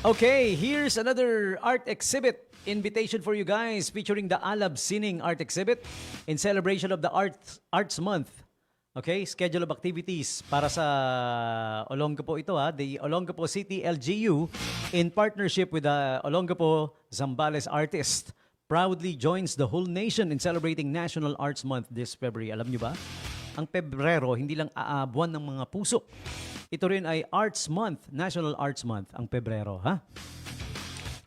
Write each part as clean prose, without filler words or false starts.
Okay, here's another art exhibit invitation for you guys featuring the Alab Sining Art Exhibit in celebration of the Arts Month. Okay, schedule of activities para sa Olongapo ito the Olongapo City LGU in partnership with the Olongapo Zambales artist proudly joins the whole nation in celebrating National Arts Month this February. Alam nyo ba? Ang Pebrero, hindi lang buwan ng mga puso. Ito rin ay Arts Month, National Arts Month, ang Pebrero, ha?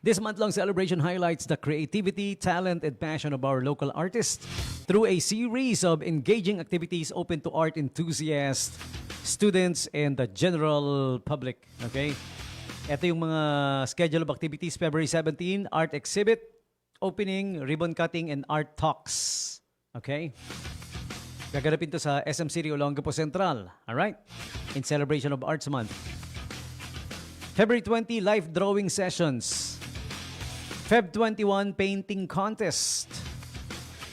This month-long celebration highlights the creativity, talent, and passion of our local artists through a series of engaging activities open to art enthusiasts, students, and the general public. Okay? Ito yung mga schedule of activities. February 17, art exhibit, opening, ribbon cutting, and art talks. Okay? Gaganapin to sa SM City Olongapo Central. Alright? In celebration of Arts Month. February 20, live drawing sessions. Feb 21, painting contest.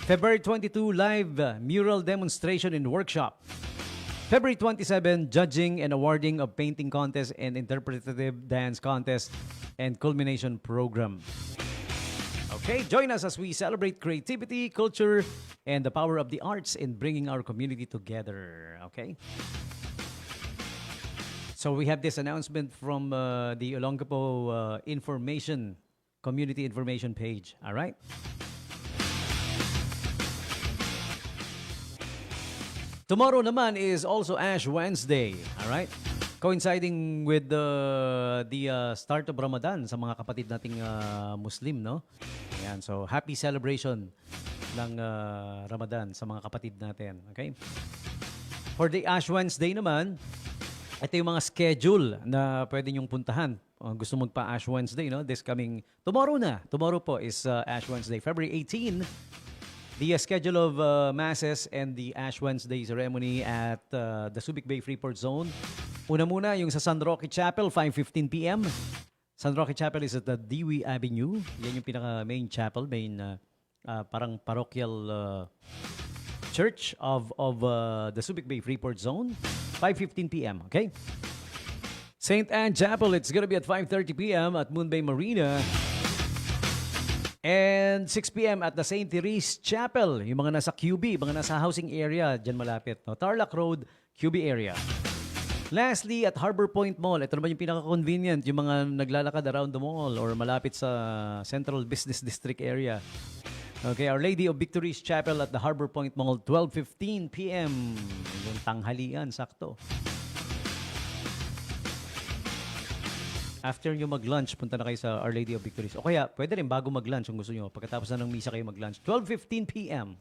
February 22, live mural demonstration and workshop. February 27, judging and awarding of painting contest and interpretive dance contest and culmination program. Okay, join us as we celebrate creativity, culture, and the power of the arts in bringing our community together. Okay? So we have this announcement from the Olongapo Community Information page. All right? Tomorrow naman is also Ash Wednesday. All right? Coinciding with the start of Ramadan sa mga kapatid nating Muslim, no? Ayan, so happy celebration ng Ramadan sa mga kapatid natin. Okay? For the Ash Wednesday naman, ito yung mga schedule na pwede nyong puntahan. Gusto magpa-Ash Wednesday, no? This coming, tomorrow na. Tomorrow po is Ash Wednesday. February 18, the schedule of masses and the Ash Wednesday ceremony at the Subic Bay Freeport Zone. Una muna, yung sa San Roque Chapel, 5:15 p.m. San Roque Chapel is at the Dewey Avenue. Yan yung pinaka-main chapel, main parang parochial church of the Subic Bay Freeport Zone. 5:15 p.m., okay? St. Anne Chapel, it's gonna be at 5:30 p.m. at Moon Bay Marina. And 6 p.m. at the St. Therese Chapel. Yung mga nasa QB, mga nasa housing area, dyan malapit. No? Tarlac Road, QB area. Lastly, at Harbor Point Mall, ito naman yung pinaka-convenient, yung mga naglalakad around the mall or malapit sa Central Business District area. Okay, Our Lady of Victory's Chapel at the Harbor Point Mall, 12:15 p.m. Yung tanghalian, sakto. After nyo mag-lunch, punta na kayo sa Our Lady of Victory's. O kaya, pwede rin bago mag-lunch kung gusto nyo. Pagkatapos na ng misa kayo mag-lunch. 12:15 p.m.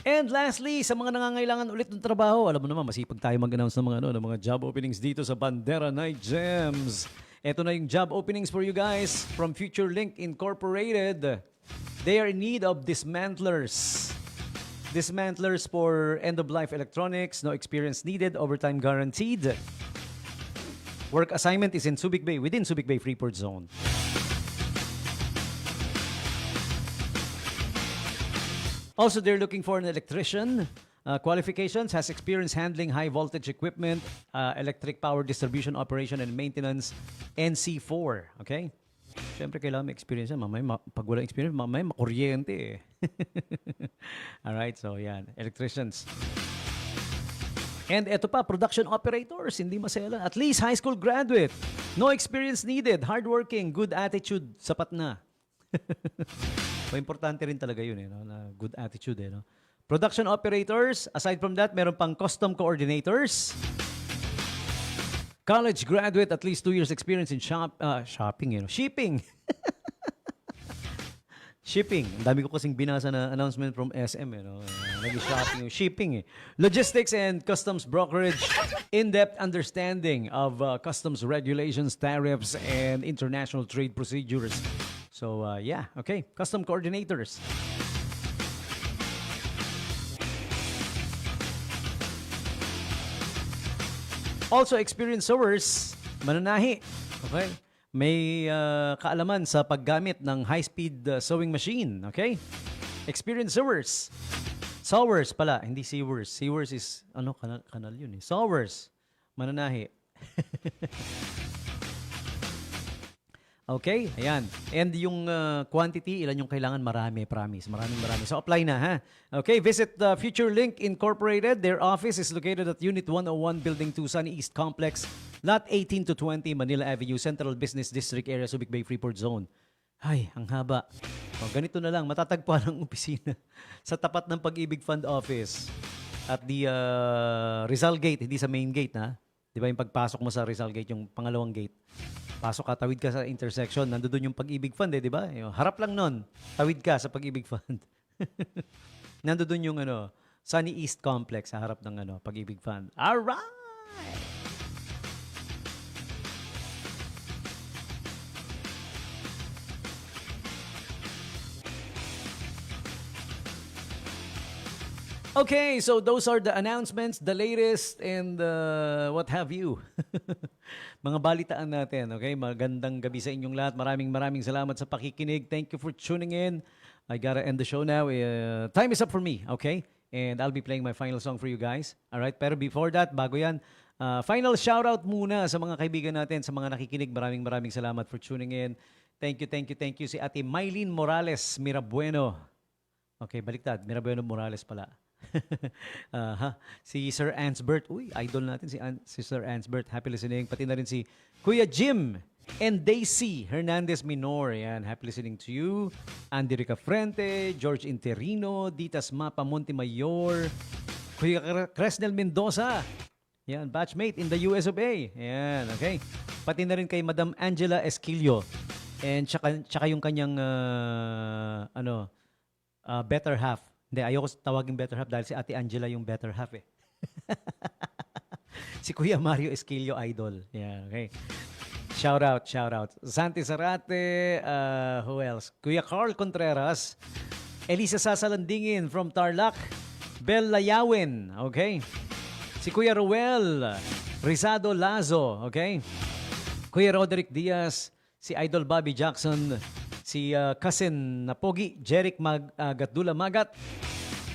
And lastly, sa mga nangangailangan ulit ng trabaho, alam mo naman, masipag tayo mag-announce ng mga job openings dito sa Bandera Night Gems. Ito na yung job openings for you guys from Future Link Incorporated. They are in need of dismantlers. Dismantlers for end-of-life electronics, no experience needed, overtime guaranteed. Work assignment is in Subic Bay, within Subic Bay Freeport Zone. Also, they're looking for an electrician. Qualifications, has experience handling high-voltage equipment, electric power distribution, operation, and maintenance, NC4. Okay? Siyempre, kailangan may experience yan. Pag walang experience, mamaya makuryente eh. Alright, so yan. Electricians. And eto pa, production operators, hindi masela. At least high school graduate. No experience needed. Hardworking, good attitude, sapat na. Importante rin talaga yun, no? Na good attitude. No? Production operators. Aside from that, meron pang custom coordinators. College graduate, at least 2 years experience in shipping. Shipping. Ang dami ko kasing binasa na announcement from SM. Nag-shopping. Shipping. Logistics and customs brokerage. In-depth understanding of customs regulations, tariffs, and international trade procedures. So, yeah. Okay. Custom coordinators. Also, experienced sewers, mananahi. Okay? May kaalaman sa paggamit ng high-speed sewing machine. Okay? Experienced sewers. Sewers pala, hindi sewers. Sewers is, kanal yun eh. Sewers. Mananahi. Okay, ayan. And yung quantity, ilan yung kailangan? Marami, promise. Maraming. So apply na, ha? Okay, visit Future Link Incorporated. Their office is located at Unit 101, Building 2, Sunny East Complex, Lot 18 to 20, Manila Avenue, Central Business District Area, Subic Bay, Freeport Zone. Ay, ang haba. O, ganito na lang, matatagpuan ang opisina sa tapat ng Pag-ibig Fund Office at the Rizal Gate, hindi sa main gate, ha? Di ba yung pagpasok mo sa Rizal Gate, yung pangalawang gate? Pasok ka, tawid ka sa intersection, nandoon yung Pag-ibig Fund, di ba? Yung harap lang nun, tawid ka sa Pag-ibig Fund. Nandoon yung Sunny East Complex sa harap ng Pag-ibig Fund. Alright! Okay, so those are the announcements, the latest, and what have you. Mga balitaan natin, okay? Magandang gabi sa inyong lahat. Maraming salamat sa pakikinig. Thank you for tuning in. I gotta end the show now. Time is up for me, okay? And I'll be playing my final song for you guys. Alright, pero before that, bago yan, final shoutout muna sa mga kaibigan natin, sa mga nakikinig. Maraming salamat for tuning in. Thank you. Si Ate Mylene Morales Mirabueno. Okay, baliktad. Mirabueno Morales pala. Si Sir Ansbert. Uy, idol natin si Sir Ansbert. Happy listening. Pati na rin si Kuya Jim and Daisy Hernandez Minor. Yan, happy listening to you. Andy Rica Frente, George Interino, Ditas Mapa Montemayor, Kuya Cresnel Mendoza. Yan, batchmate in the US of A. Yan, okay. Pati na rin kay Madam Angela Esquilio. And tsaka yung kanyang better half. Hindi, ayoko tawagin better half dahil si Ate Angela yung better half eh. Si Kuya Mario Esquilio idol. Yeah, okay. Shout out. Santi Zarate, who else? Kuya Carl Contreras, Elisa Sasalandingin from Tarlac, Bel Layawin, okay? Si Kuya Ruel Rizado Lazo, okay? Kuya Roderick Diaz, si Idol Bobby Jackson, si cousin na Pogi, Jeric Gatdula Magat,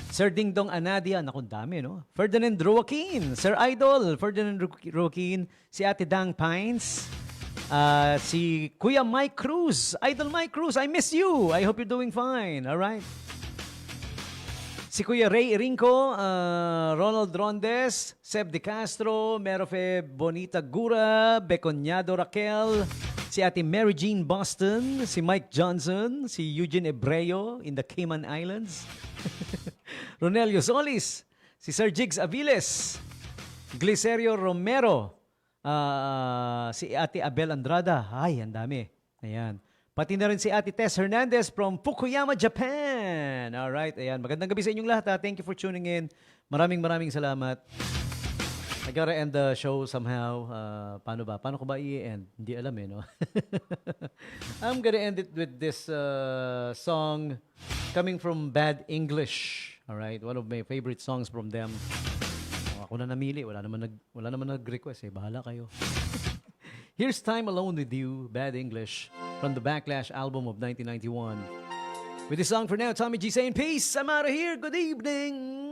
Sir Dingdong Anadia, naku dami no? Ferdinand Roaquin, Sir Idol, Ferdinand Roaquin, si Ate Dang Pines, si Kuya Mike Cruz, Idol Mike Cruz, I miss you, I hope you're doing fine, alright? Si Kuya Ray Rinco, Ronald Rondes, Seb De Castro, Merofe Bonita Gura, Beconyado Raquel, si Ate Mary Jean Boston, si Mike Johnson, si Eugene Ebreo in the Cayman Islands, Ronelio Solis, si Sir Jigs Aviles, Glicerio Romero, si Ate Abel Andrada. Ay, ang dami. Ayan. Pati na rin si Ate Tess Hernandez from Fukuyama, Japan. Alright, ayan. Magandang gabi sa inyong lahat. Thank you for tuning in. Maraming salamat. I gotta end the show somehow. Paano ba? Paano ko ba i-end? Hindi alam eh, no? I'm gonna end it with this song coming from Bad English. Alright, one of my favorite songs from them. Ako na namili. Wala naman nag-request eh. Bahala kayo. Here's Time Alone With You, Bad English, from the Backlash album of 1991. With this song for now, Tommy G saying peace. I'm out of here. Good evening.